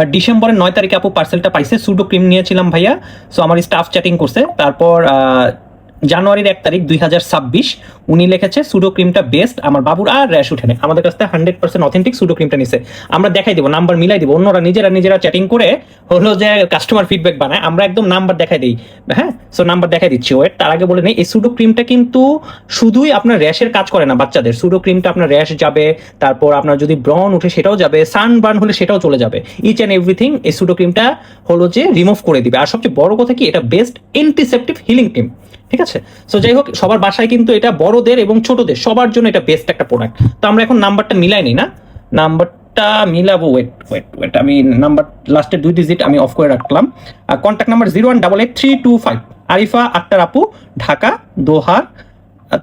আর ডিসেম্বরের 9 তারিখে আপু পার্সেলটা পাইছে, সুডো ক্রিম নিয়েছিলাম ভাইয়া। সো আমার স্টাফ চ্যাটিং করছে, তারপর জানুয়ারির 1 তারিখ 2026 উনি লিখেছে সুডো ক্রিমটা বেস্ট, আমার বাবুর আর র্যাশ উঠে নেই। আমাদের কাছ থেকে 100% অথেন্টিক সুডো ক্রিমটা নিছে। আমরা দেখাই দিব, নাম্বার মিলাই দিব। অন্যরা নিজেরা চ্যাটিং করে হলো যে কাস্টমার ফিডব্যাক বানায়, আমরা একদম নাম্বার দেখাই দিই। হ্যাঁ, সো নাম্বার দেখাই দিচ্ছি। ওয়েট, তার আগে বলে নেই এই সুডো ক্রিমটা কিন্তু শুধুই আপনার র্যাশের কাজ করে না বাচ্চাদের। সুডো ক্রিমটা আপনার র্যাশ যাবে, তারপর আপনার যদি ব্রন উঠে সেটাও যাবে, সানবার্ন হলে সেটাও চলে যাবে। ইচ অ্যান্ড এভরিথিং এই সুডো ক্রিমটা হলো যে রিমুভ করে দিবে। আর সবচেয়ে বড় কথা কি, এটা বেস্ট অ্যান্টিসেপটিভ হিলিং ক্রিম। ঠিক আছে, সো যাই হোক, সবার বাসায় কিন্তু এটা বড়দের এবং ছোটদের সবার জন্য এটা বেস্ট একটা প্রোডাক্ট। তো আমরা এখন নাম্বারটা মিলাই নিই না, নাম্বারটা মিলাবো। ওয়েট, আমি নাম্বার লাস্টের 2 ডিজিট আমি অফ করে রাখলাম। কন্ট্যাক্ট নাম্বার 0188325, আরিফা আক্তার আপু, ঢাকা, দোহা।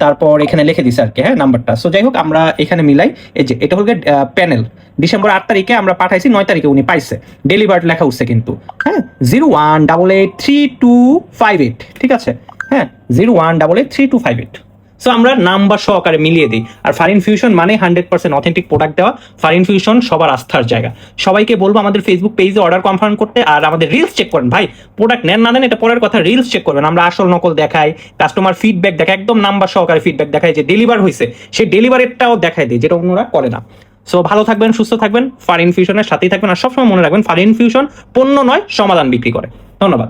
তারপর এখানে লিখে দিছে আর কি, হ্যাঁ, নাম্বারটা। সো যাই হোক, আমরা এখানে মিলাই। এই যে এটা হলো প্যানেল, ডিসেম্বর 8 তারিখে আমরা পাঠাইছি, 9 তারিখে উনি পাইছে। ডেলিভার্ড লেখা উঠছে কিন্তু, হ্যাঁ, 01883258। ঠিক আছে, হ্যাঁ, 01883258। সো আমরা নাম্বার সহকারে মিলিয়ে দিই। আর ফারিন ফিউশন মানে 100% অথেন্টিক প্রোডাক্ট দেওয়া। ফারিন ফিউশন সবার আস্থার জায়গা। সবাইকে বলবো আমাদের ফেসবুক পেজে অর্ডার কনফার্ম করতে, আর আমাদের রিলস চেক করেন ভাই। প্রোডাক্ট নেন না দেন এটা পরের কথা, রিলস চেক করবেন। আমরা আসল নকল দেখাই, কাস্টমার ফিডব্যাক দেখাই, একদম নাম্বার সহকারে ফিডব্যাক দেখাই, যে ডেলিভার হয়েছে সেই ডেলিভারেরটাও দেখাই দিই, যেটা অন্যরা করে না। সো ভালো থাকবেন, সুস্থ থাকবেন, ফারিন ফিউশনের সাথেই থাকবেন। আর সবসময় মনে রাখবেন, ফারিন ফিউশন পণ্য নয়, সমাধান বিক্রি করে। ধন্যবাদ।